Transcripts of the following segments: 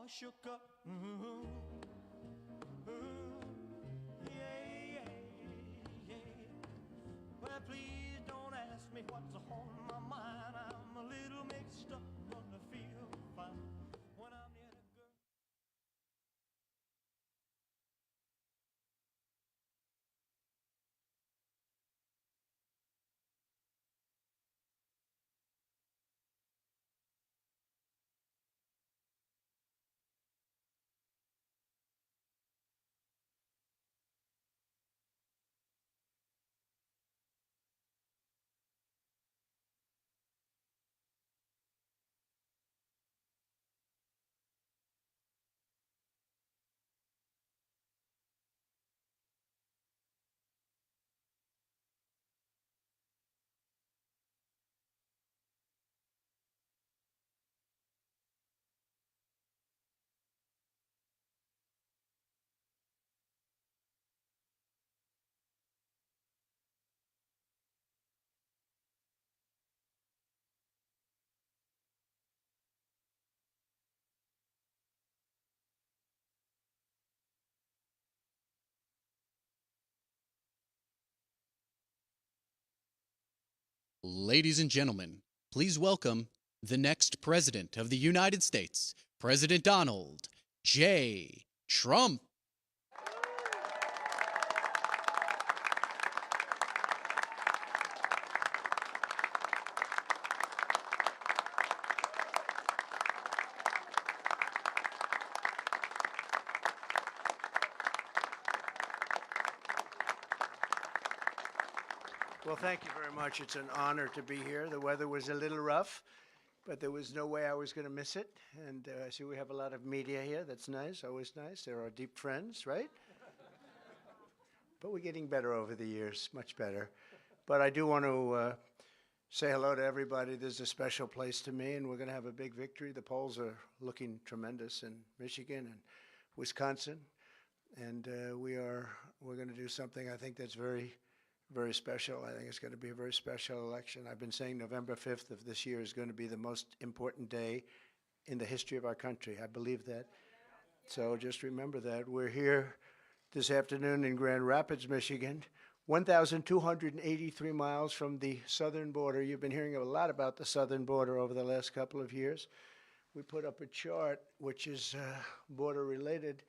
shook up. Yeah, yeah, yeah. Well, please don't ask me what's on my mind. I'm a little mixed up, but I feel fine when I'm near the girl. Ladies and gentlemen, please welcome the next President of the United States, President Donald J. Trump. Well, thank you very much. It's an honor to be here. The weather was a little rough, but there was no way I was going to miss it. And I see we have a lot of media here. That's nice, always nice. They're our deep friends, right? But we're getting better over the years, much better. But I do want to say hello to everybody. This is a special place to me, and we're going to have a big victory. The polls are looking tremendous in Michigan and Wisconsin, and we're going to do something I think that's very special. I think it's going to be a very special election. I've been saying November 5th of this year is going to be the most important day in the history of our country. I believe that. So just remember that. We're here this afternoon in Grand Rapids, Michigan, 1,283 miles from the southern border. You've been hearing a lot about the southern border over the last couple of years. We put up a chart which is border related,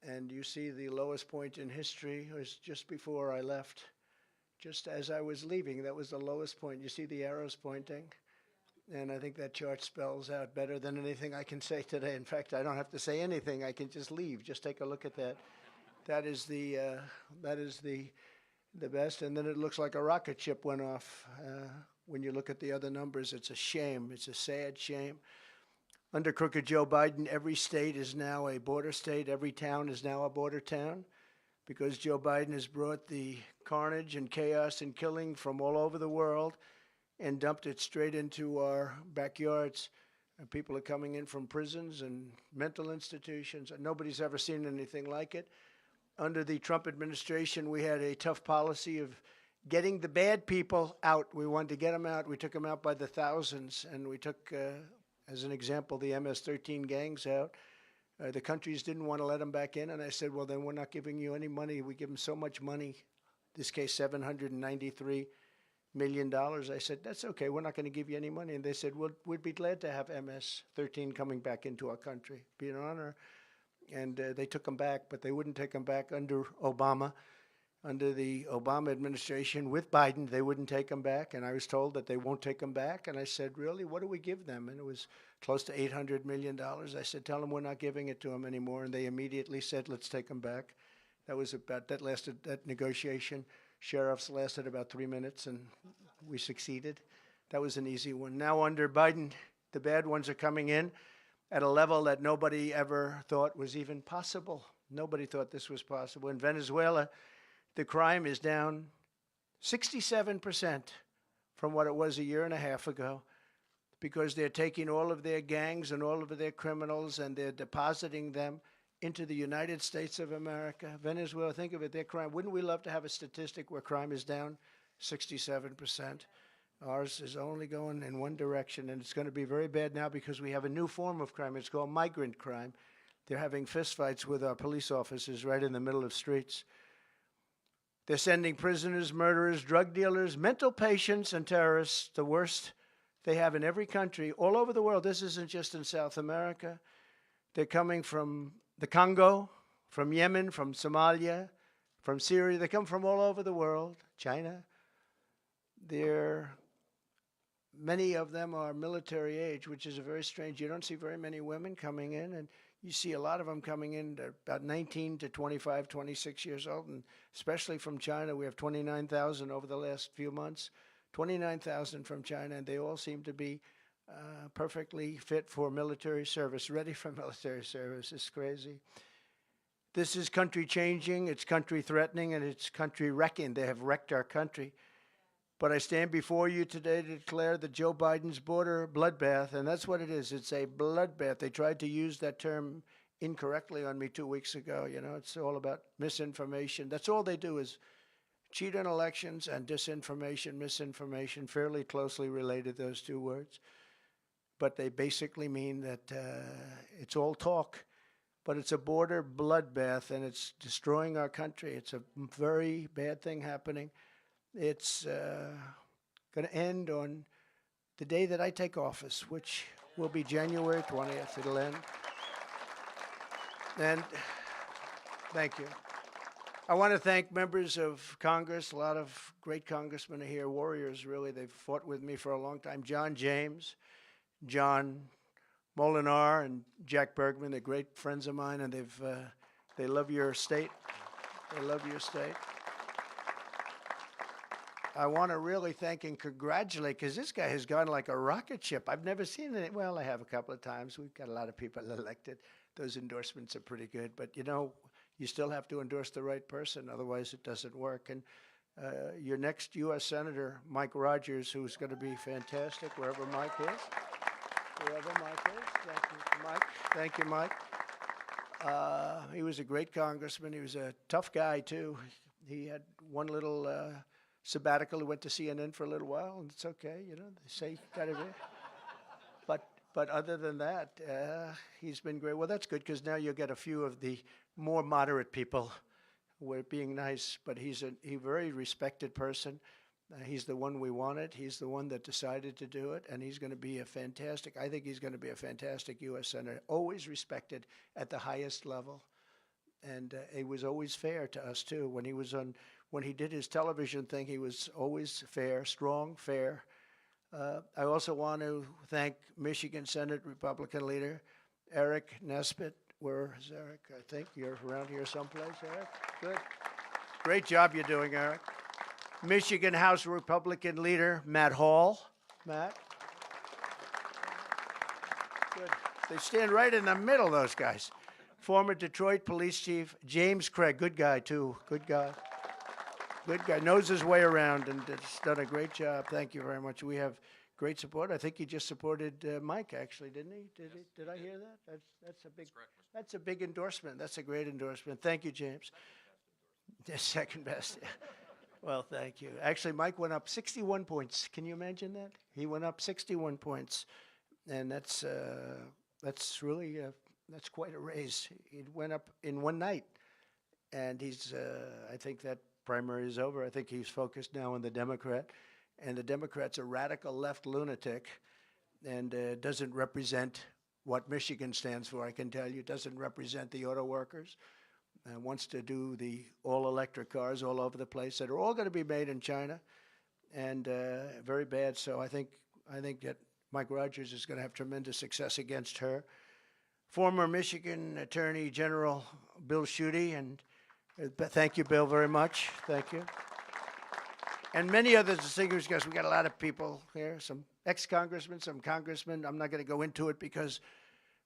and you see the lowest point in history was just before I left. Just as I was leaving, that was the lowest point. You see the arrows pointing? And I think that chart spells out better than anything I can say today. In fact, I don't have to say anything. I can just leave. Just take a look at that. That is the best. And then it looks like a rocket ship went off. When you look at the other numbers, it's a shame. It's a sad shame. Under crooked Joe Biden, every state is now a border state. Every town is now a border town, because Joe Biden has brought the carnage and chaos and killing from all over the world and dumped it straight into our backyards. And people are coming in from prisons and mental institutions, and nobody's ever seen anything like it. Under the Trump administration, we had a tough policy of getting the bad people out. We wanted to get them out. We took them out by the thousands, and we took, as an example, the MS-13 gangs out. The countries didn't want to let them back in, and I said, well, then we're not giving you any money. We give them so much money, in this case, $793 million. I said, that's okay. We're not going to give you any money. And they said, well, we'd be glad to have MS-13 coming back into our country. Be an honor. And they took them back, but they wouldn't take them back under Obama. Under the Obama administration with Biden, they wouldn't take them back, and I was told that they won't take them back. And I said, really, what do we give them? And it was close to $800 million. I said, tell them we're not giving it to them anymore. And they immediately said, let's take them back. That negotiation, sheriffs lasted about 3 minutes, and we succeeded. That was an easy one. Now under Biden, the bad ones are coming in at a level that nobody ever thought was even possible. Nobody thought this was possible. In Venezuela, the crime is down 67% from what it was a year and a half ago, because they're taking all of their gangs and all of their criminals and they're depositing them into the United States of America. Venezuela, think of it, their crime. Wouldn't we love to have a statistic where crime is down 67%? Ours is only going in one direction, and it's going to be very bad now because we have a new form of crime. It's called migrant crime. They're having fistfights with our police officers right in the middle of streets. They're sending prisoners, murderers, drug dealers, mental patients, and terrorists, the worst they have in every country, all over the world. This isn't just in South America. They're coming from the Congo, from Yemen, from Somalia, from Syria. They come from all over the world, China. Many of them are military age, which is a very strange. You don't see very many women coming in, and you see a lot of them coming in about 19 to 25, 26 years old, and especially from China. We have 29,000 over the last few months, 29,000 from China, and they all seem to be perfectly fit for military service, ready for military service. It's crazy. This is country changing, it's country threatening, and it's country wrecking. They have wrecked our country. But I stand before you today to declare that Joe Biden's border bloodbath, and that's what it is. It's a bloodbath. They tried to use that term incorrectly on me 2 weeks ago. You know, it's all about misinformation. That's all they do is cheat on elections and disinformation, misinformation, fairly closely related, those two words. But they basically mean that it's all talk, but it's a border bloodbath, and it's destroying our country. It's a very bad thing happening. It's going to end on the day that I take office, which will be January 20th. It'll end. And thank you. I want to thank members of Congress. A lot of great congressmen are here, warriors, really. They've fought with me for a long time. John James, John Molinar, and Jack Bergman. They're great friends of mine, and they love your state. They love your state. I want to really thank and congratulate, because this guy has gone like a rocket ship. I've never seen it. Well, I have a couple of times. We've got a lot of people elected. Those endorsements are pretty good. But, you know, you still have to endorse the right person. Otherwise, it doesn't work. And your next U.S. Senator, Mike Rogers, who's going to be fantastic, wherever Mike is. Wherever Mike is. Thank you, Mike. Thank you, Mike. He was a great congressman. He was a tough guy, too. He had one little sabbatical. He went to CNN for a little while, and it's okay, you know, they say gotta be. But other than that, he's been great. Well, that's good, because now you'll get a few of the more moderate people who are being nice, but he's a very respected person. He's the one we wanted. He's the one that decided to do it, and he's going to be I think he's going to be a fantastic U.S. Senator, always respected at the highest level. And he was always fair to us, too. When he did his television thing, he was always fair, strong, fair. I also want to thank Michigan Senate Republican leader Eric Nesbitt. Where is Eric? I think you're around here someplace, Eric. Good. Great job you're doing, Eric. Michigan House Republican leader Matt Hall. Matt. Good. They stand right in the middle, those guys. Former Detroit Police Chief James Craig. Good guy, too. Good guy. Good guy. Knows his way around and has done a great job. Thank you very much. We have great support. I think he just supported Mike, actually, didn't he? Did I hear that? That's a big endorsement. That's a great endorsement. Thank you, James. Second best. Yeah. Well, thank you. Actually, Mike went up 61 points. Can you imagine that? He went up 61 points, and that's really that's quite a raise. It went up in one night, and he's. I think that primary is over. I think he's focused now on the Democrat, and the Democrat's a radical left lunatic, and doesn't represent what Michigan stands for. I can tell you, doesn't represent the auto workers. Wants to do the all-electric cars all over the place that are all going to be made in China, and very bad. So I think that Mike Rogers is going to have tremendous success against her. Former Michigan Attorney General Bill Schuette, and thank you, Bill, very much. Thank you. And many other distinguished guests. We got a lot of people here, some ex-congressmen, some congressmen. I'm not going to go into it because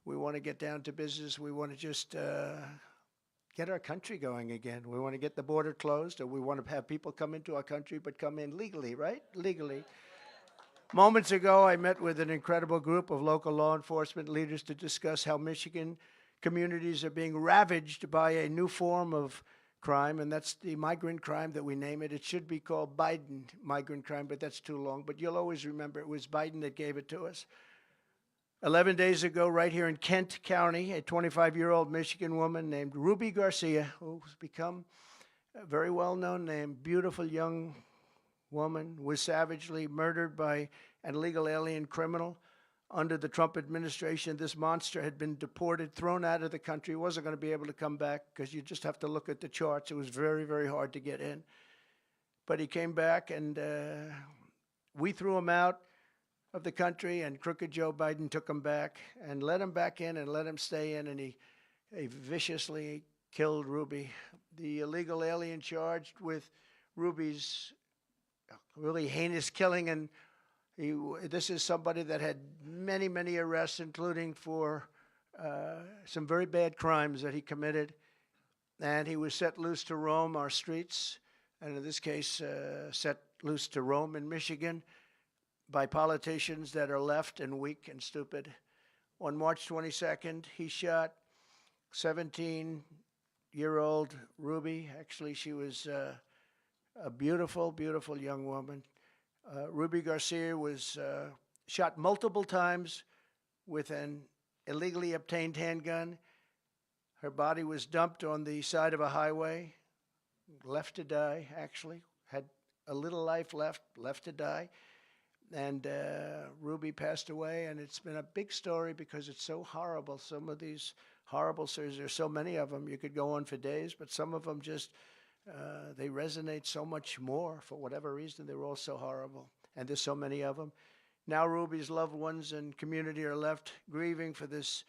we want to get down to business. We want to just get our country going again. We want to get the border closed, or we want to have people come into our country, but come in legally, right? Legally. Moments ago, I met with an incredible group of local law enforcement leaders to discuss how Michigan communities are being ravaged by a new form of crime, and that's the migrant crime that we name it. It should be called Biden migrant crime, but that's too long. But you'll always remember it was Biden that gave it to us. 11 days ago, right here in Kent County, a 25-year-old Michigan woman named Ruby Garcia, who's become a very well-known name, beautiful young woman, was savagely murdered by an illegal alien criminal. Under the Trump administration, this monster had been deported, thrown out of the country, wasn't going to be able to come back because you just have to look at the charts. It was very, very hard to get in. But he came back, and we threw him out of the country, and crooked Joe Biden took him back and let him back in and let him stay in, and he viciously killed Ruby. The illegal alien charged with Ruby's really heinous killing, and this is somebody that had many, many arrests, including for some very bad crimes that he committed. And he was set loose to roam our streets, and in this case, set loose to roam in Michigan by politicians that are left and weak and stupid. On March 22nd, he shot 17-year-old Ruby. Actually, she was a beautiful, beautiful young woman. Ruby Garcia was shot multiple times with an illegally obtained handgun. Her body was dumped on the side of a highway, left to die, actually. Had a little life left to die. And Ruby passed away, and it's been a big story because it's so horrible. Some of these horrible stories, there's so many of them, you could go on for days, but some of them just they resonate so much more for whatever reason. They're all so horrible, and there's so many of them. Now Ruby's loved ones and community are left grieving for this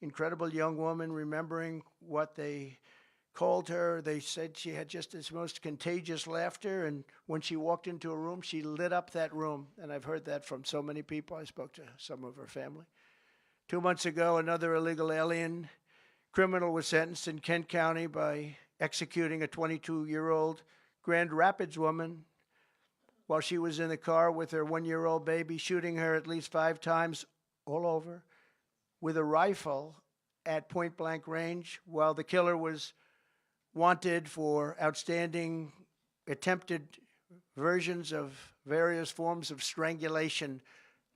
incredible young woman, remembering what they called her. They said she had just this most contagious laughter, and when she walked into a room, she lit up that room. And I've heard that from so many people. I spoke to some of her family. 2 months ago, another illegal alien criminal was sentenced in Kent County by executing a 22-year-old Grand Rapids woman while she was in the car with her 1-year-old baby, shooting her at least 5 times all over with a rifle at point-blank range, while the killer was wanted for outstanding attempted versions of various forms of strangulation.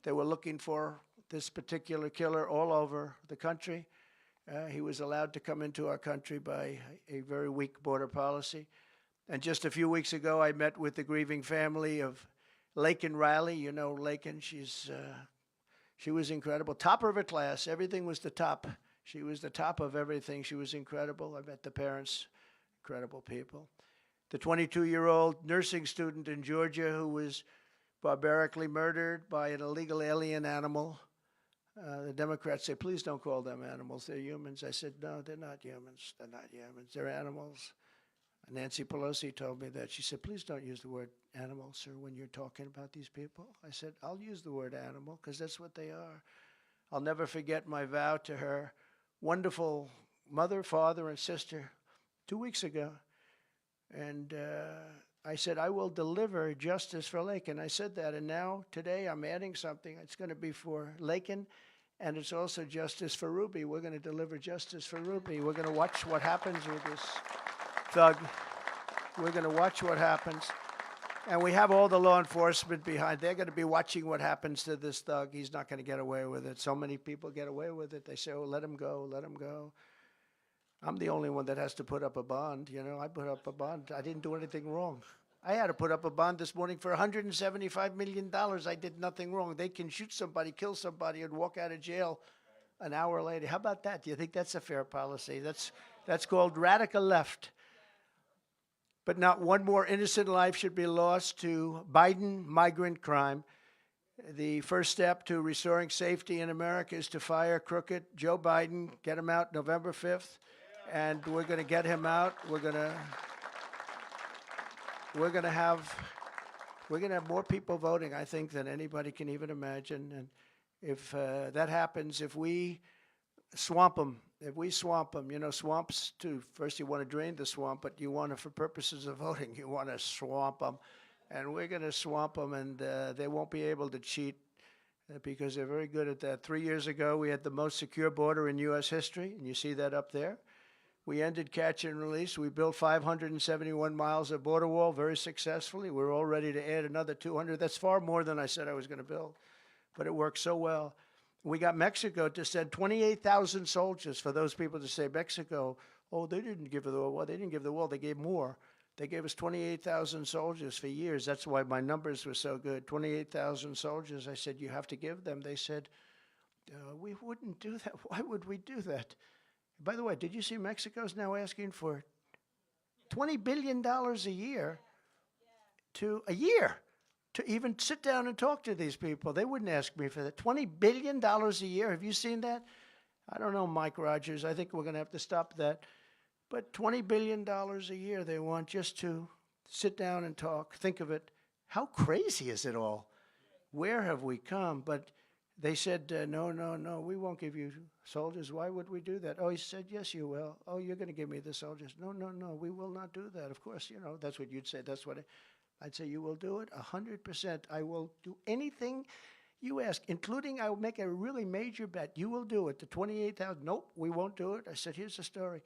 They were looking for this particular killer all over the country. He was allowed to come into our country by a very weak border policy. And just a few weeks ago, I met with the grieving family of Laken Riley. You know Laken, she was incredible. Top of her class, everything was the top. She was the top of everything. She was incredible. I met the parents, incredible people. The 22-year-old nursing student in Georgia who was barbarically murdered by an illegal alien animal. The Democrats say, please don't call them animals. They're humans. I said, no, they're not humans. They're not humans. They're animals. Nancy Pelosi told me that. She said, please don't use the word animal, sir, when you're talking about these people. I said, I'll use the word animal because that's what they are. I'll never forget my vow to her wonderful mother, father, and sister 2 weeks ago. And I said, I will deliver justice for Laken. I said that, and now, today, I'm adding something. It's going to be for Laken, and it's also justice for Ruby. We're going to deliver justice for Ruby. We're going to watch what happens with this thug. We're going to watch what happens. And we have all the law enforcement behind. They're going to be watching what happens to this thug. He's not going to get away with it. So many people get away with it. They say, oh, let him go, let him go. I'm the only one that has to put up a bond. You know, I put up a bond. I didn't do anything wrong. I had to put up a bond this morning for $175 million. I did nothing wrong. They can shoot somebody, kill somebody, and walk out of jail an hour later. How about that? Do you think that's a fair policy? That's called radical left. But not one more innocent life should be lost to Biden migrant crime. The first step to restoring safety in America is to fire crooked Joe Biden, get him out November 5th, and we're going to get him out. We're going to have more people voting, I think, than anybody can even imagine. And if that happens, if we swamp them, you know, swamps too. First, you want to drain the swamp, but you want to, for purposes of voting, you want to swamp them. And we're going to swamp them, and they won't be able to cheat because they're very good at that. 3 years ago, we had the most secure border in U.S. history, and you see that up there. We ended catch and release. We built 571 miles of border wall very successfully. We're all ready to add another 200. That's far more than I said I was going to build, but it worked so well. We got Mexico to send 28,000 soldiers for those people to say Mexico, oh, they didn't give the wall. They didn't give the wall. They gave more. They gave us 28,000 soldiers for years. That's why my numbers were so good. 28,000 soldiers. I said, you have to give them. They said, we wouldn't do that. Why would we do that? By the way, did you see Mexico's now asking for $20 billion a year to even sit down and talk to these people? They wouldn't ask me for that. $20 billion a year. Have you seen that? I don't know, Mike Rogers. I think we're going to have to stop that. But $20 billion a year they want just to sit down and talk. Think of it. How crazy is it all? Where have we come? But they said, no, we won't give you soldiers. Why would we do that? Oh, he said, yes, you will. Oh, you're going to give me the soldiers. No, we will not do that. Of course, that's what you'd say. That's what I'd say. You will do it 100%. I will do anything you ask, including I will make a really major bet. You will do it. The 28,000. Nope, we won't do it. I said, here's the story.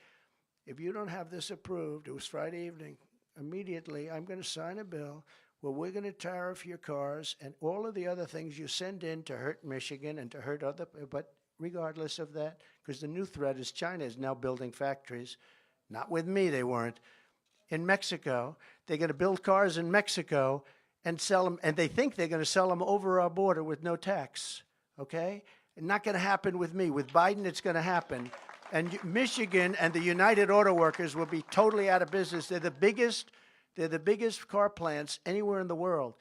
If you don't have this approved, it was Friday evening, immediately I'm going to sign a bill where we're going to tariff your cars and all of the other things you send in to hurt Michigan and to hurt other, but regardless of that, because the new threat is China is now building factories, not with me, they weren't, in Mexico. They're going to build cars in Mexico and sell them, and they think they're going to sell them over our border with no tax, okay? And not going to happen with me. With Biden, it's going to happen. And Michigan and the United Auto Workers will be totally out of business. They're the biggest car plants anywhere in the world.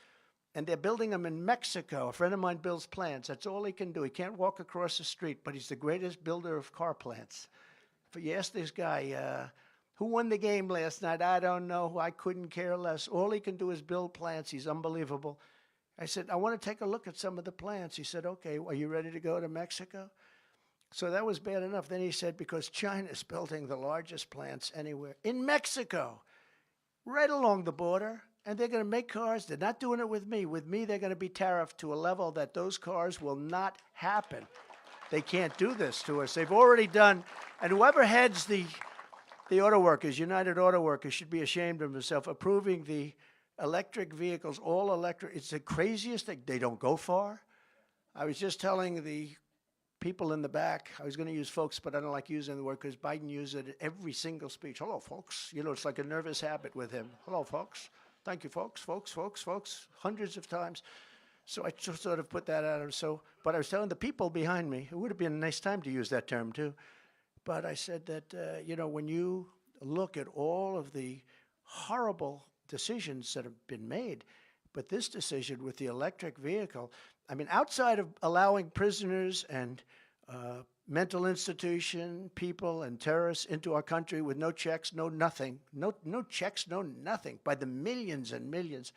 And they're building them in Mexico. A friend of mine builds plants. That's all he can do. He can't walk across the street, but he's the greatest builder of car plants. If you ask this guy, who won the game last night? I don't know. I couldn't care less. All he can do is build plants. He's unbelievable. I said, I want to take a look at some of the plants. He said, okay, are you ready to go to Mexico? So that was bad enough. Then he said, because China is building the largest plants anywhere in Mexico, right along the border, and they're going to make cars. They're not doing it with me. With me, they're going to be tariffed to a level that those cars will not happen. They can't do this to us. They've already done, and whoever heads the auto workers, United Auto Workers, should be ashamed of himself, approving the electric vehicles, all electric. It's the craziest thing. They don't go far. I was just telling the people in the back, I was going to use folks, but I don't like using the word because Biden used it at every single speech. Hello, folks. It's like a nervous habit with him. Hello, folks. Thank you, folks, hundreds of times. So I just sort of put that out. But I was telling the people behind me, it would have been a nice time to use that term too. But I said that, when you look at all of the horrible decisions that have been made, but this decision with the electric vehicle, I mean, outside of allowing prisoners and mental institution people and terrorists into our country with no checks, no nothing, no checks, no nothing, by the millions and millions,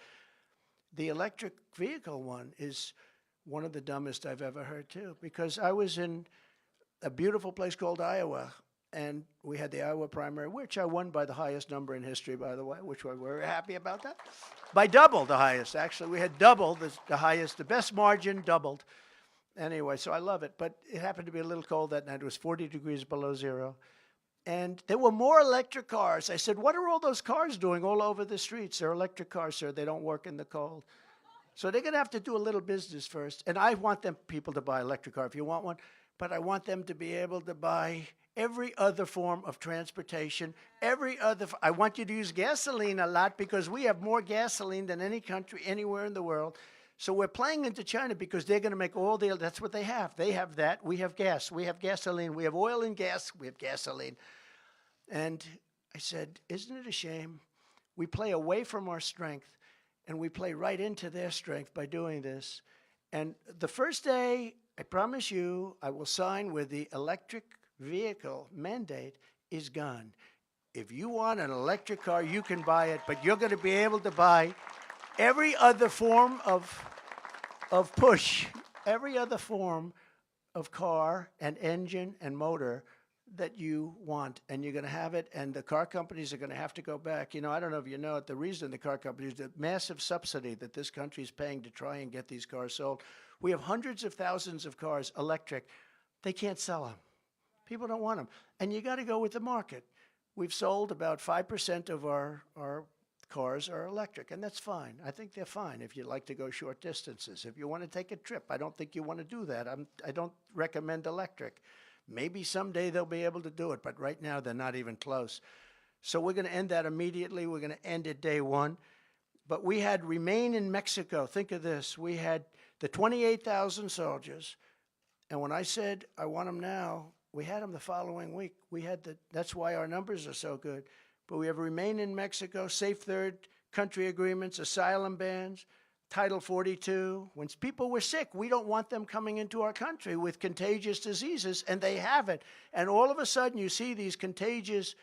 the electric vehicle one is one of the dumbest I've ever heard too. Because I was in a beautiful place called Iowa, and we had the Iowa primary, which I won by the highest number in history, by the way, which we're very happy about that. By double the highest, actually. We had double the highest, the best margin, doubled. Anyway, so I love it. But it happened to be a little cold that night. It was 40 degrees below zero. And there were more electric cars. I said, what are all those cars doing all over the streets? They're electric cars, sir. They don't work in the cold. So they're going to have to do a little business first. And I want people to buy an electric car if you want one. But I want them to be able to buy every other form of transportation, I want you to use gasoline a lot because we have more gasoline than any country anywhere in the world. So we're playing into China because they're going to make that's what they have. They have that. We have gas. We have gasoline. We have oil and gas. We have gasoline. And I said, isn't it a shame? We play away from our strength and we play right into their strength by doing this. And the first day, I promise you, I will sign with the electric vehicle mandate is gone. If you want an electric car, you can buy it, but you're going to be able to buy every other form of push, every other form of car and engine and motor that you want, and you're going to have it, and the car companies are going to have to go back. I don't know if you know it, the reason the car companies, the massive subsidy that this country is paying to try and get these cars sold. We have hundreds of thousands of cars, electric. They can't sell them. People don't want them. And you got to go with the market. we've sold about 5% of our cars are electric, and that's fine. I think they're fine if you like to go short distances. If you want to take a trip, I don't think you want to do that. I don't recommend electric. Maybe someday they'll be able to do it, but right now they're not even close. So we're going to end that immediately. We're going to end it day one. But we had remain in Mexico. Think of this. We had the 28,000 soldiers, and when I said I want them now, we had them the following week. That's why our numbers are so good. But we have remain in Mexico, safe third country agreements, asylum bans, Title 42. When people were sick, we don't want them coming into our country with contagious diseases, and they have it. And all of a sudden, you see these contagious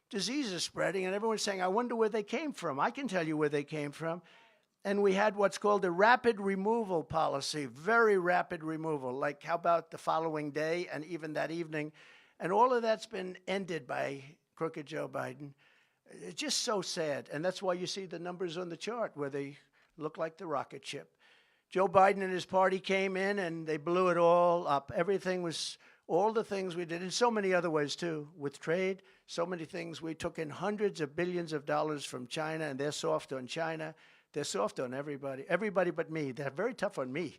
diseases spreading, and everyone's saying, I wonder where they came from. I can tell you where they came from. And we had what's called a rapid removal policy, very rapid removal, like how about the following day and even that evening. And all of that's been ended by crooked Joe Biden. It's just so sad. And that's why you see the numbers on the chart where they look like the rocket ship. Joe Biden and his party came in and they blew it all up. Everything was, all the things we did, in so many other ways too, with trade, so many things. We took in hundreds of billions of dollars from China, and they're soft on China. They're soft on everybody but me. They're very tough on me.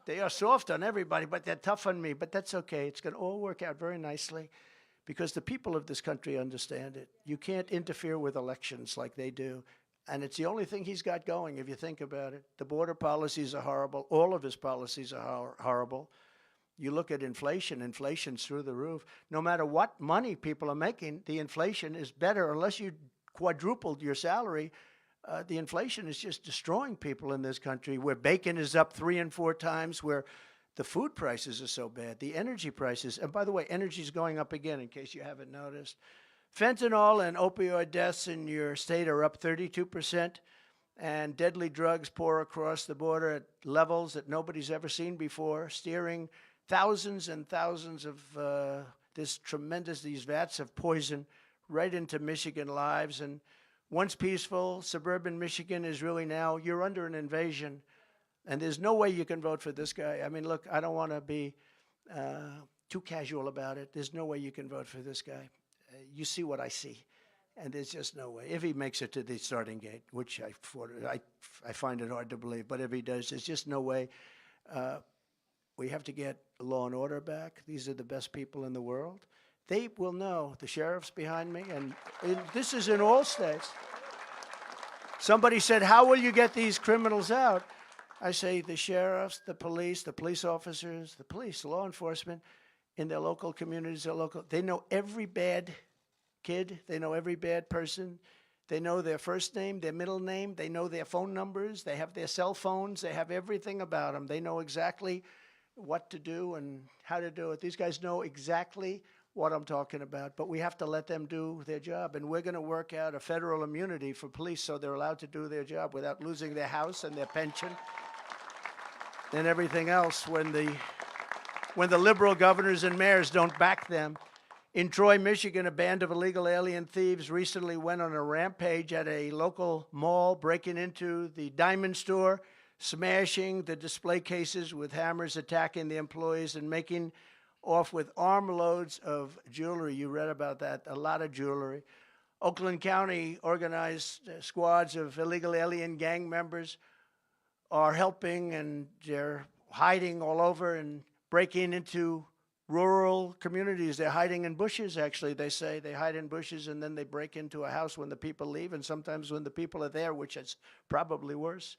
They are soft on everybody, but they're tough on me. But that's okay. It's going to all work out very nicely because the people of this country understand it. You can't interfere with elections like they do. And it's the only thing he's got going, if you think about it. The border policies are horrible. All of his policies are horrible. You look at inflation, inflation's through the roof. No matter what money people are making, the inflation is better. Unless you quadrupled your salary, the inflation is just destroying people in this country, where bacon is up 3 and 4 times, where the food prices are so bad, the energy prices. And by the way, energy is going up again, in case you haven't noticed. Fentanyl and opioid deaths in your state are up 32%, and deadly drugs pour across the border at levels that nobody's ever seen before, steering thousands and thousands of these vats of poison right into Michigan lives. And once peaceful, suburban Michigan is really now, you're under an invasion, and there's no way you can vote for this guy. I mean, look, I don't want to be too casual about it. There's no way you can vote for this guy. You see what I see, and there's just no way. If he makes it to the starting gate, which I find it hard to believe, but if he does, there's just no way. We have to get law and order back. These are the best people in the world. They will know. The sheriff's behind me, and this is in all states. Somebody said, how will you get these criminals out? I say the sheriffs, the police officers, the police, law enforcement in their local communities, they know every bad kid. They know every bad person. They know their first name, their middle name. They know their phone numbers. They have their cell phones. They have everything about them. They know exactly what to do and how to do it. These guys know exactly what I'm talking about, but we have to let them do their job. And we're going to work out a federal immunity for police so they're allowed to do their job without losing their house and their pension and everything else when the liberal governors and mayors don't back them. In Troy, Michigan, a band of illegal alien thieves recently went on a rampage at a local mall, breaking into the diamond store, smashing the display cases with hammers, attacking the employees, and making off with armloads of jewelry. You read about that, a lot of jewelry. Oakland County organized squads of illegal alien gang members are helping, and they're hiding all over and breaking into rural communities. They're hiding in bushes, actually. They say they hide in bushes, and then they break into a house when the people leave, and sometimes when the people are there, which is probably worse.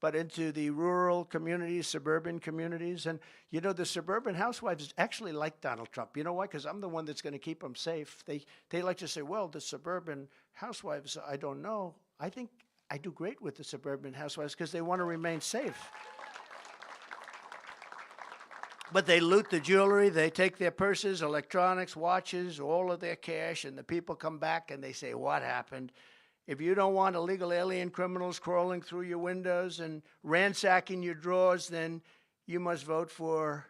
But into the rural communities, suburban communities. And, you know, the suburban housewives actually like Donald Trump. You know why? Because I'm the one that's going to keep them safe. They like to say, well, the suburban housewives, I don't know. I think I do great with the suburban housewives because they want to remain safe. But they loot the jewelry. They take their purses, electronics, watches, all of their cash, and the people come back and they say, what happened? If you don't want illegal alien criminals crawling through your windows and ransacking your drawers, then you must vote for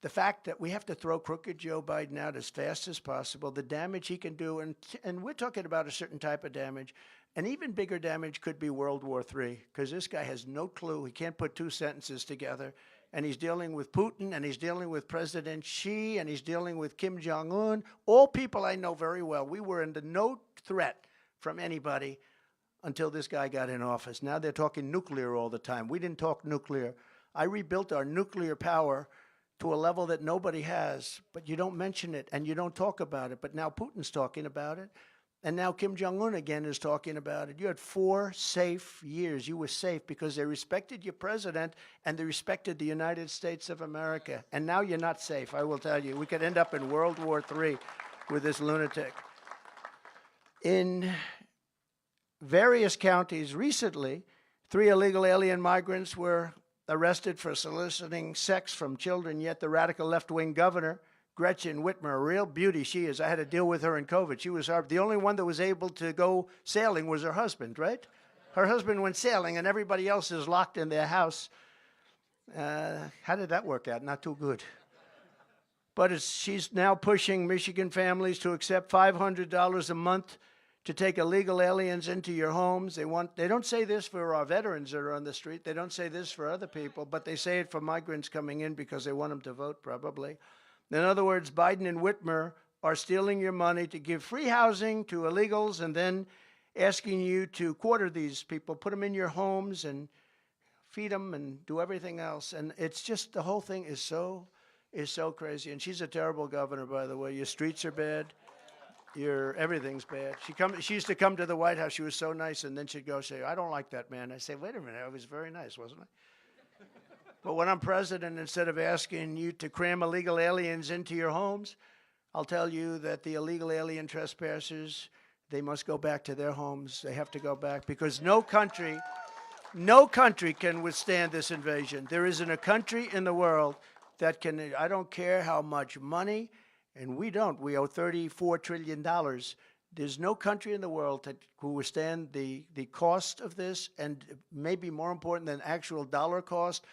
the fact that we have to throw crooked Joe Biden out as fast as possible, the damage he can do. And we're talking about a certain type of damage. An even bigger damage could be World War III, because this guy has no clue. He can't put two sentences together. and he's dealing with Putin, and he's dealing with President Xi, and he's dealing with Kim Jong-un, all people I know very well. We were under no threat from anybody until this guy got in office. Now they're talking nuclear all the time. We didn't talk nuclear. I rebuilt our nuclear power to a level that nobody has, but you don't mention it and you don't talk about it. But now Putin's talking about it, and now Kim Jong-un again is talking about it. You had 4 safe years. You were safe because they respected your president and they respected the United States of America. And now you're not safe, I will tell you. We could end up in World War III with this lunatic. In various counties recently, 3 illegal alien migrants were arrested for soliciting sex from children, yet the radical left-wing governor, Gretchen Whitmer, a real beauty she is. I had to deal with her in COVID. She was the only one that was able to go sailing was her husband, right? Her husband went sailing and everybody else is locked in their house. How did that work out? Not too good. But she's now pushing Michigan families to accept $500 a month to take illegal aliens into your homes. They don't say this for our veterans that are on the street. They don't say this for other people, but they say it for migrants coming in because they want them to vote, probably. In other words, Biden and Whitmer are stealing your money to give free housing to illegals and then asking you to quarter these people, put them in your homes and feed them and do everything else. And it's just, the whole thing is so crazy. And she's a terrible governor, by the way. Your streets are bad. Everything's bad. She used to come to the White House. She was so nice, and then she'd go say, "I don't like that man." I say, "Wait a minute, I was very nice, wasn't I?" But when I'm president, instead of asking you to cram illegal aliens into your homes, I'll tell you that the illegal alien trespassers, they must go back to their homes. They have to go back because no country can withstand this invasion. There isn't a country in the world that can. I don't care how much money. And we don't. We owe $34 trillion. There's no country in the world that will withstand the cost of this, and maybe more important than actual dollar cost,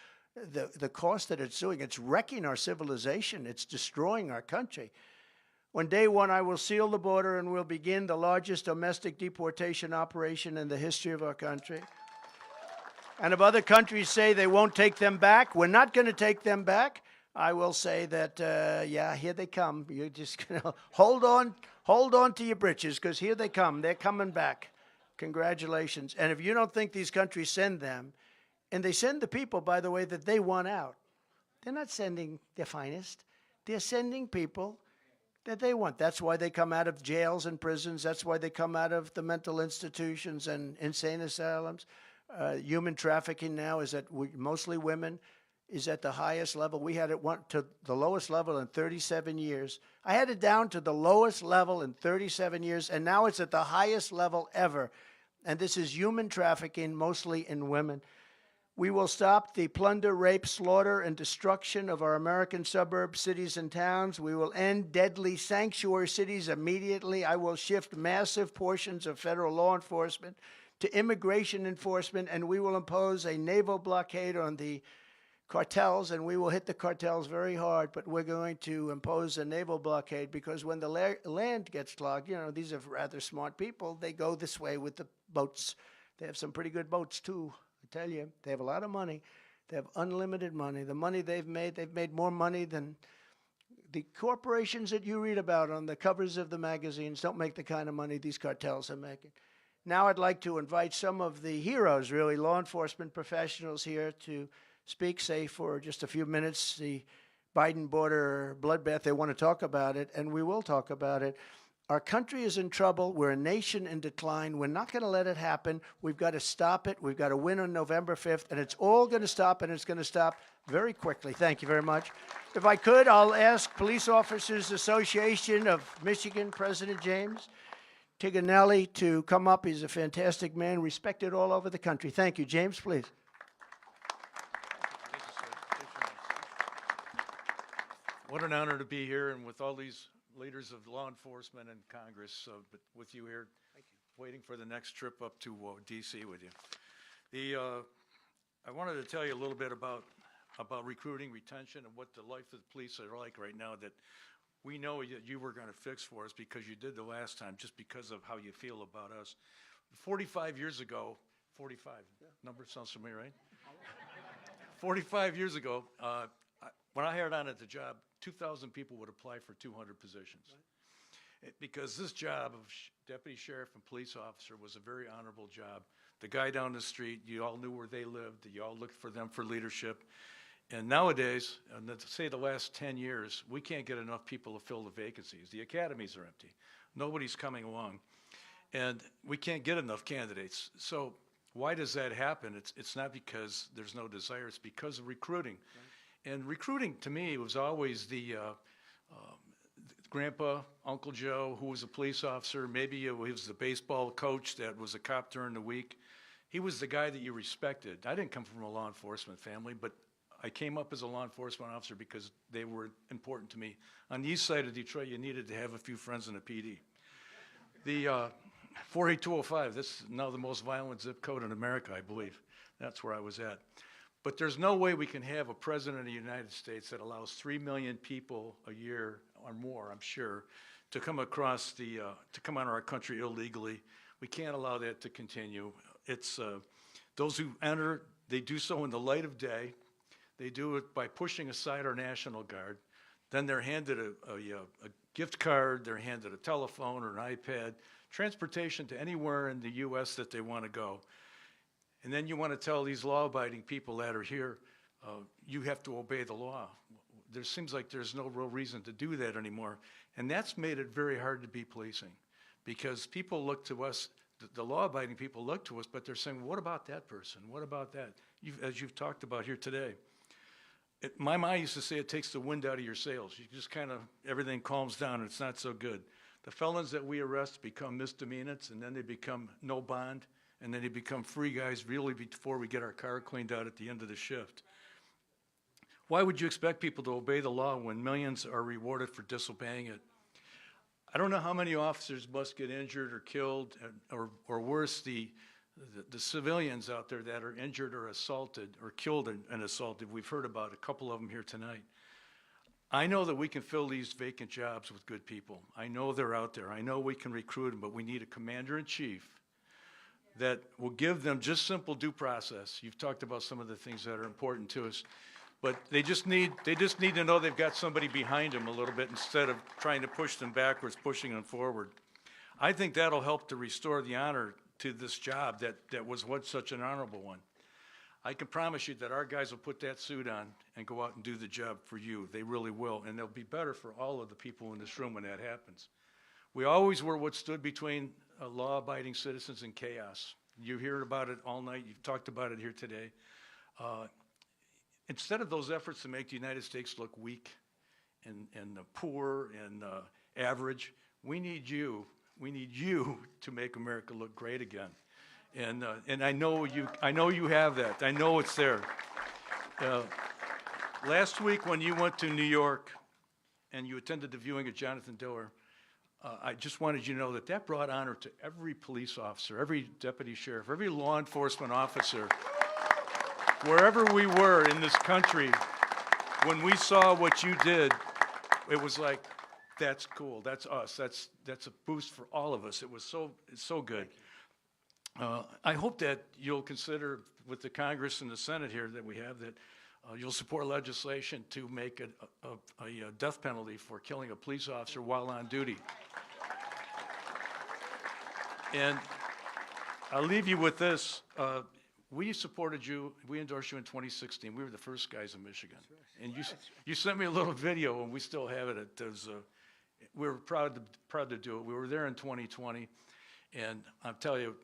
the cost that it's doing. It's wrecking our civilization. It's destroying our country. On day one, I will seal the border and we'll begin the largest domestic deportation operation in the history of our country. And if other countries say they won't take them back, we're not going to take them back. I will say that, yeah, here they come. You're just going to hold on to your britches because here they come. They're coming back. Congratulations. And if you don't think these countries send them, and they send the people, by the way, that they want out. They're not sending their finest. They're sending people that they want. That's why they come out of jails and prisons. That's why they come out of the mental institutions and insane asylums. Human trafficking now is mostly women. Is at the highest level. We had it to the lowest level in 37 years. I had it down to the lowest level in 37 years, and now it's at the highest level ever. And this is human trafficking, mostly in women. We will stop the plunder, rape, slaughter, and destruction of our American suburbs, cities, and towns. We will end deadly sanctuary cities immediately. I will shift massive portions of federal law enforcement to immigration enforcement, and we will impose a naval blockade on the cartels, and we will hit the cartels very hard, but we're going to impose a naval blockade because when the land gets clogged, these are rather smart people. They go this way with the boats. They have some pretty good boats, too, I tell you. They have a lot of money. They have unlimited money. The money they've made more money than the corporations that you read about on the covers of the magazines don't make the kind of money these cartels are making. Now I'd like to invite some of the heroes, really, law enforcement professionals here to speak, say, for just a few minutes, the Biden border bloodbath. They want to talk about it, and we will talk about it. Our country is in trouble. We're a nation in decline. We're not going to let it happen. We've got to stop it. We've got to win on November 5th, and it's all going to stop, and it's going to stop very quickly. Thank you very much. If I could, I'll ask Police Officers Association of Michigan, President James Tiganelli, to come up. He's a fantastic man, respected all over the country. Thank you. James, please. What an honor to be here and with all these leaders of law enforcement and Congress, but with you here. Thank you. Waiting for the next trip up to D.C. with you. I wanted to tell you a little bit about recruiting, retention, and what the life of the police are like right now that we know you were going to fix for us because you did the last time, just because of how you feel about us. 45 years ago, 45, yeah. Number sounds familiar, right? 45 years ago, when I hired on at the job, 2,000 people would apply for 200 positions. Because this job of deputy sheriff and police officer was a very honorable job. The guy down the street, you all knew where they lived, you all looked for them for leadership. And nowadays, let's say the last 10 years, we can't get enough people to fill the vacancies. The academies are empty. Nobody's coming along. And we can't get enough candidates. So why does that happen? It's not because there's no desire, it's because of recruiting. Right. And recruiting, to me, was always the grandpa, Uncle Joe, who was a police officer. Maybe he was the baseball coach that was a cop during the week. He was the guy that you respected. I didn't come from a law enforcement family, but I came up as a law enforcement officer because they were important to me. On the east side of Detroit, you needed to have a few friends in the PD. The 48205, this is now the most violent zip code in America, I believe. That's where I was at. But there's no way we can have a president of the United States that allows 3 million people a year or more, I'm sure, to come across to come out of our country illegally. We can't allow that to continue. It's those who enter, they do so in the light of day. They do it by pushing aside our National Guard. Then they're handed a gift card, they're handed a telephone or an iPad, transportation to anywhere in the U.S. that they want to go. And then you want to tell these law-abiding people that are here, you have to obey the law. There seems like there's no real reason to do that anymore. And that's made it very hard to be policing, because people look to us, the law-abiding people look to us, but they're saying, what about that person? What about that? As you've talked about here today. My mom used to say it takes the wind out of your sails. You just kind of, everything calms down and it's not so good. The felons that we arrest become misdemeanors, and then they become no bond, and then they become free guys really before we get our car cleaned out at the end of the shift. Why would you expect people to obey the law when millions are rewarded for disobeying it? I don't know how many officers must get injured or killed, or worse, the civilians out there that are injured or assaulted or killed and assaulted. We've heard about a couple of them here tonight. I know that we can fill these vacant jobs with good people. I know they're out there. I know we can recruit them, but we need a commander-in-chief that will give them just simple due process. You've talked about some of the things that are important to us, but they just need to know they've got somebody behind them a little bit instead of trying to push them backwards, pushing them forward. I think that'll help to restore the honor to this job that was once such an honorable one. I can promise you that our guys will put that suit on and go out and do the job for you. They really will, and they'll be better for all of the people in this room when that happens. We always were what stood between law-abiding citizens and chaos. You hear about it all night. You've talked about it here today. Instead of those efforts to make the United States look weak and poor and average, we need you. We need you to make America look great again. And I know you have that. I know it's there. Last week when you went to New York and you attended the viewing of Jonathan Diller, I just wanted you to know that brought honor to every police officer, every deputy sheriff, every law enforcement officer. Wherever we were in this country, when we saw what you did, it was like, that's cool, that's us, that's a boost for all of us. It's so good. I hope that you'll consider with the Congress and the Senate here that we have that you'll support legislation to make a death penalty for killing a police officer while on duty. And I'll leave you with this. We supported you, we endorsed you in 2016. We were the first guys in Michigan. And you sent me a little video, and we still have it. We were proud to do it. We were there in 2020, and I'll tell you,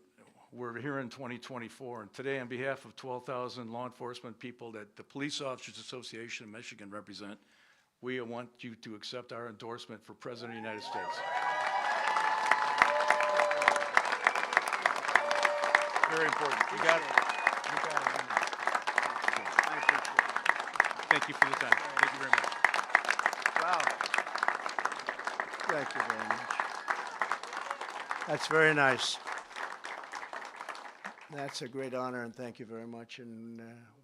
we're here in 2024. And today, on behalf of 12,000 law enforcement people that the Police Officers Association of Michigan represent, we want you to accept our endorsement for President of the United States. Very important. You got it. Thank you for the time. Thank you very much. Wow. Thank you very much. That's very nice. That's a great honor, and thank you very much. And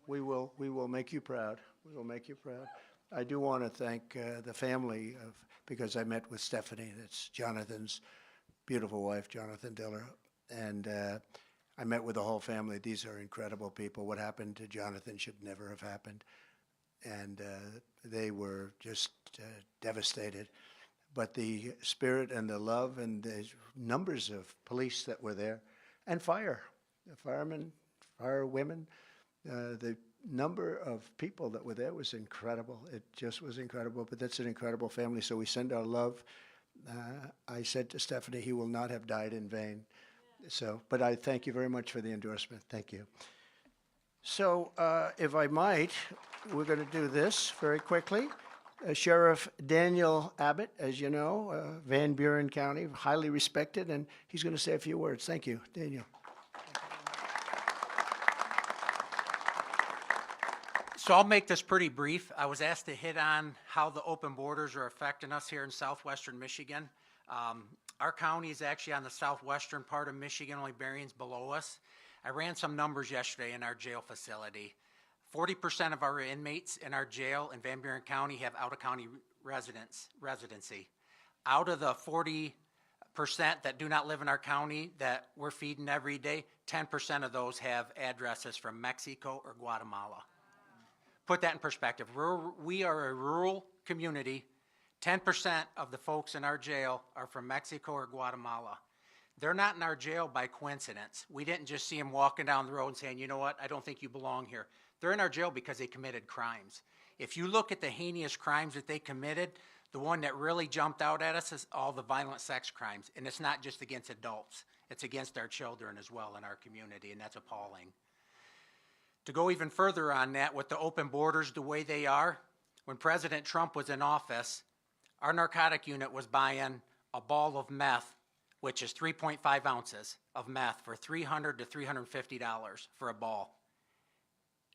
we will make you proud. We will make you proud. I do want to thank the family because I met with Stephanie. That's Jonathan's beautiful wife, Jonathan Diller, and I met with the whole family. These are incredible people. What happened to Jonathan should never have happened. And they were just devastated. But the spirit and the love and the numbers of police that were there, and firemen, firewomen, the number of people that were there was incredible. It just was incredible. But that's an incredible family, so we send our love. I said to Stephanie, he will not have died in vain. So, but I thank you very much for the endorsement. Thank you. So, if I might, we're going to do this very quickly. Sheriff Daniel Abbott, as you know, Van Buren County, highly respected, and he's going to say a few words. Thank you, Daniel. So I'll make this pretty brief. I was asked to hit on how the open borders are affecting us here in southwestern Michigan. Our county is actually on the southwestern part of Michigan, only Berrien's below us. I ran some numbers yesterday in our jail facility. 40% of our inmates in our jail in Van Buren County have out-of-county residency. Out of the 40% that do not live in our county that we're feeding every day, 10% of those have addresses from Mexico or Guatemala. Put that in perspective. We are a rural community. 10% of the folks in our jail are from Mexico or Guatemala. They're not in our jail by coincidence. We didn't just see them walking down the road and saying, you know what, I don't think you belong here. They're in our jail because they committed crimes. If you look at the heinous crimes that they committed, the one that really jumped out at us is all the violent sex crimes. And it's not just against adults. It's against our children as well in our community, and that's appalling. To go even further on that, with the open borders the way they are, when President Trump was in office, our narcotic unit was buying a ball of meth, which is 3.5 ounces of meth, for $300 to $350 for a ball.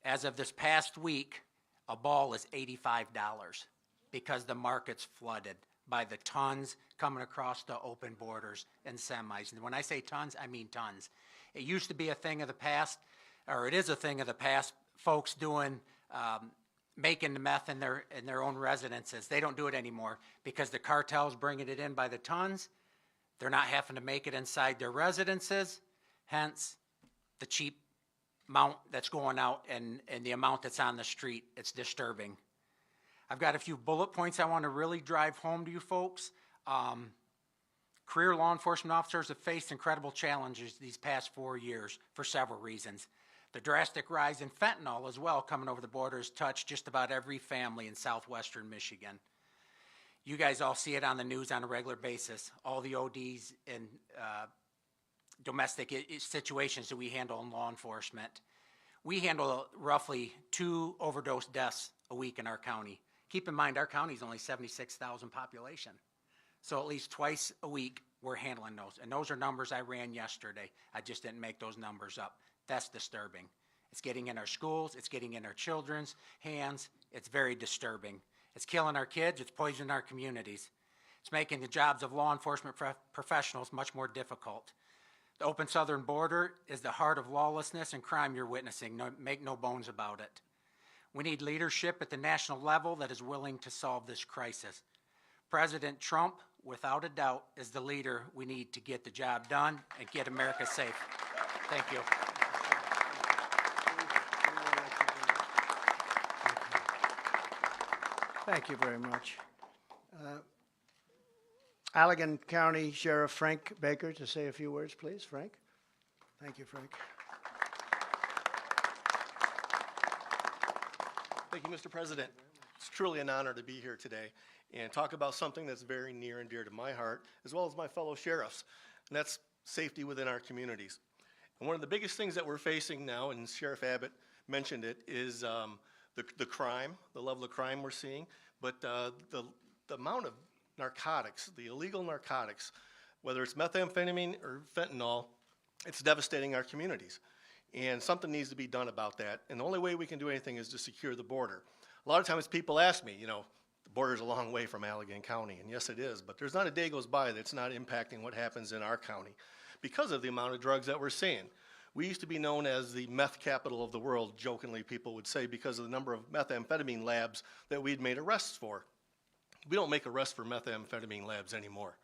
As of this past week, a ball is $85 because the market's flooded by the tons coming across the open borders and semis. And when I say tons, I mean tons. It used to be a thing of the past, or it is a thing of the past, folks doing, making the meth in their own residences. They don't do it anymore because the cartel's bringing it in by the tons. They're not having to make it inside their residences, hence the cheap amount that's going out and the amount that's on the street. It's disturbing. I've got a few bullet points I want to really drive home to you folks. Career law enforcement officers have faced incredible challenges these past 4 years for several reasons. The drastic rise in fentanyl as well coming over the border has touched just about every family in southwestern Michigan. You guys all see it on the news on a regular basis, all the ODs and domestic situations that we handle in law enforcement. We handle roughly 2 overdose deaths a week in our county. Keep in mind, our county is only 76,000 population. So at least twice a week, we're handling those. And those are numbers I ran yesterday. I just didn't make those numbers up. That's disturbing. It's getting in our schools. It's getting in our children's hands. It's very disturbing. It's killing our kids. It's poisoning our communities. It's making the jobs of law enforcement professionals much more difficult. The open southern border is the heart of lawlessness and crime you're witnessing. Make no bones about it. We need leadership at the national level that is willing to solve this crisis. President Trump, without a doubt, is the leader we need to get the job done and get America safe. Thank you. Thank you very much. Allegan County Sheriff Frank Baker to say a few words, please. Frank? Thank you, Frank. Thank you, Mr. President. It's truly an honor to be here today and talk about something that's very near and dear to my heart, as well as my fellow sheriffs, and that's safety within our communities. And one of the biggest things that we're facing now, and Sheriff Abbott mentioned it, is the crime, the level of crime we're seeing, but the amount of narcotics, the illegal narcotics, whether it's methamphetamine or fentanyl, it's devastating our communities. And something needs to be done about that. And the only way we can do anything is to secure the border. A lot of times people ask me, you know, the border's a long way from Allegan County, and yes it is, but there's not a day goes by that's not impacting what happens in our county because of the amount of drugs that we're seeing. We used to be known as the meth capital of the world, jokingly people would say, because of the number of methamphetamine labs that we'd made arrests for. We don't make arrests for methamphetamine labs anymore.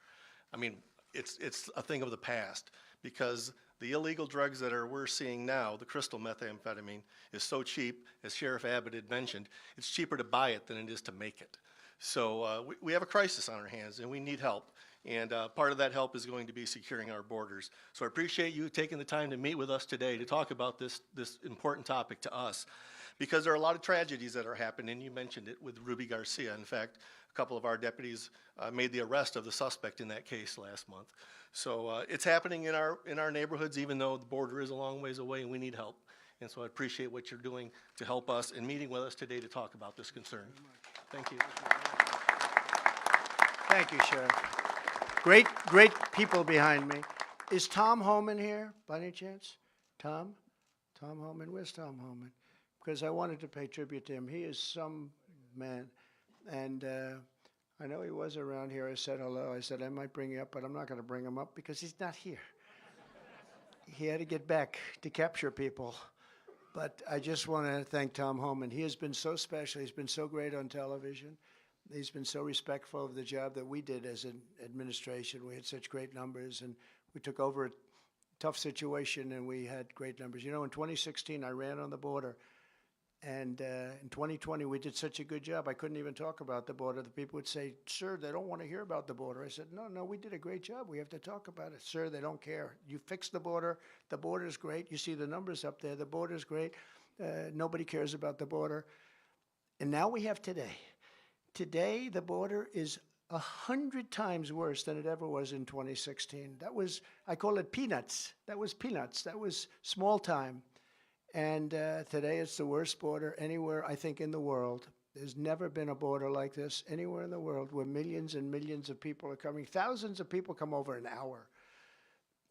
I mean, it's a thing of the past because The illegal drugs that we're seeing now, the crystal methamphetamine, is so cheap, as Sheriff Abbott had mentioned, it's cheaper to buy it than it is to make it. So we have a crisis on our hands, and we need help. And part of that help is going to be securing our borders. So I appreciate you taking the time to meet with us today to talk about this important topic to us, because there are a lot of tragedies that are happening. You mentioned it with Ruby Garcia. In fact, a couple of our deputies made the arrest of the suspect in that case last month. So it's happening in our neighborhoods, even though the border is a long ways away and we need help. And so I appreciate what you're doing to help us and meeting with us today to talk about this concern. Thank you. Thank you, Sheriff. Great people behind me. Is Tom Homan here, by any chance? Tom? Tom Homan? Where's Tom Homan? Because I wanted to pay tribute to him. He is some man. And I know he was around here. I said hello. I said I might bring you up, but I'm not going to bring him up because he's not here. He had to get back to capture people. But I just want to thank Tom Homan. He has been so special. He's been so great on television. He's been so respectful of the job that we did as an administration. We had such great numbers, and we took over a tough situation, and we had great numbers. You know, in 2016, I ran on the border, and in 2020, we did such a good job, I couldn't even talk about the border. The people would say, sir, they don't want to hear about the border. I said, no, we did a great job. We have to talk about it. Sir, they don't care. You fixed the border. The border's great. You see the numbers up there. The border's great. Nobody cares about the border. And now we have today. Today, the border is 100 times worse than it ever was in 2016. That was, I call it peanuts. That was peanuts. That was small time. And today it's the worst border anywhere, I think, in the world. There's never been a border like this anywhere in the world where millions and millions of people are coming. Thousands of people come over an hour.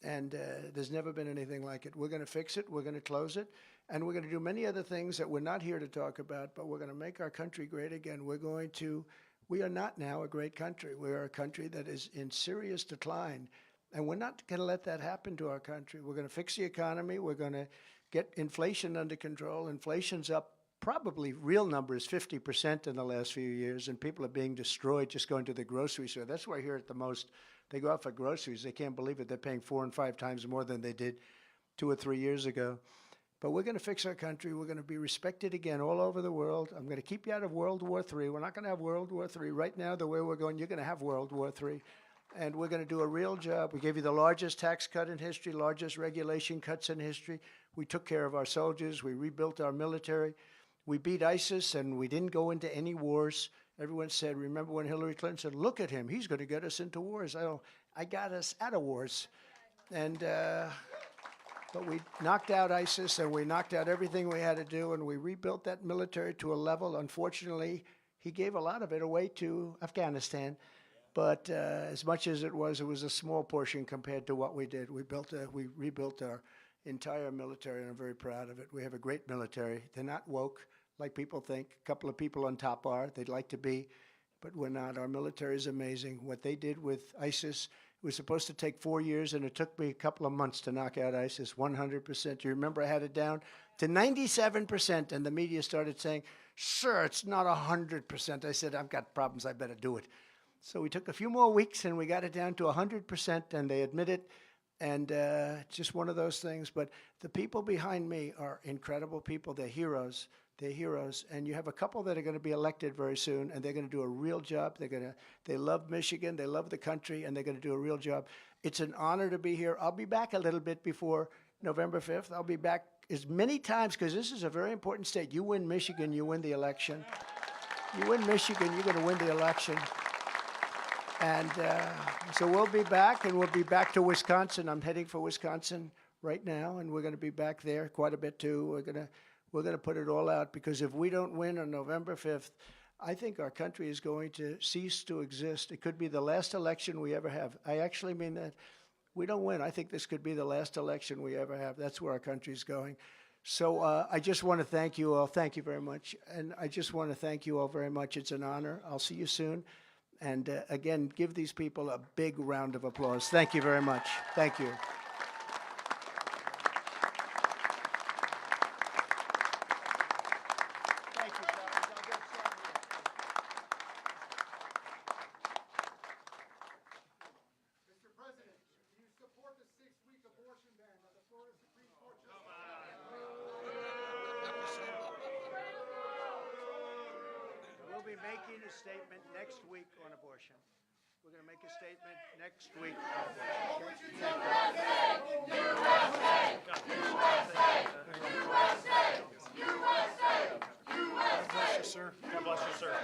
And there's never been anything like it. We're going to fix it. We're going to close it. And we're going to do many other things that we're not here to talk about, but we're going to make our country great again. We are not now a great country. We are a country that is in serious decline. And we're not going to let that happen to our country. We're going to fix the economy. We're going to get inflation under control. Inflation's up probably real numbers 50% in the last few years, and people are being destroyed just going to the grocery store. That's where I hear it the most. They go out for groceries. They can't believe it. They're paying 4 and 5 times more than they did 2 or 3 years ago. But we're going to fix our country. We're going to be respected again all over the world. I'm going to keep you out of World War III. We're not going to have World War III. Right now, the way we're going, you're going to have World War III. And we're going to do a real job. We gave you the largest tax cut in history, largest regulation cuts in history. We took care of our soldiers. We rebuilt our military. We beat ISIS, and we didn't go into any wars. Everyone said, remember when Hillary Clinton said, look at him. He's going to get us into wars. I got us out of wars. And but we knocked out ISIS, and we knocked out everything we had to do, and we rebuilt that military to a level. Unfortunately, he gave a lot of it away to Afghanistan. But as much as it was a small portion compared to what we did. We rebuilt our entire military, and I'm very proud of it. We have a great military. They're not woke like people think. A couple of people on top are. They'd like to be, but we're not. Our military is amazing. What they did with ISIS, it was supposed to take 4 years, and it took me a couple of months to knock out ISIS, 100%. You remember I had it down to 97%, and the media started saying, sir, it's not 100%. I said, I've got problems. I better do it. So we took a few more weeks, and we got it down to 100%, and they admit it. And it's just one of those things. But the people behind me are incredible people. They're heroes. They're heroes. And you have a couple that are going to be elected very soon, and they're going to do a real job. They love Michigan. They love the country, and they're going to do a real job. It's an honor to be here. I'll be back a little bit before November 5th. I'll be back as many times, because this is a very important state. You win Michigan, you win the election. You win Michigan, you're going to win the election. And so we'll be back, and we'll be back to Wisconsin. I'm heading for Wisconsin right now, and we're going to be back there quite a bit too. We're going to put it all out, because if we don't win on November 5th, I think our country is going to cease to exist. It could be the last election we ever have. I actually mean that. We don't win. I think this could be the last election we ever have. That's where our country's going. So I just want to thank you all. Thank you very much. And I just want to thank you all very much. It's an honor. I'll see you soon. And again, give these people a big round of applause. Thank you very much. Thank you. Thank you, Charles. I'll get started. Mr. President, do you support the 6-week abortion ban by the making a statement next week on abortion. We're going to make a statement next week on abortion. God bless you, sir.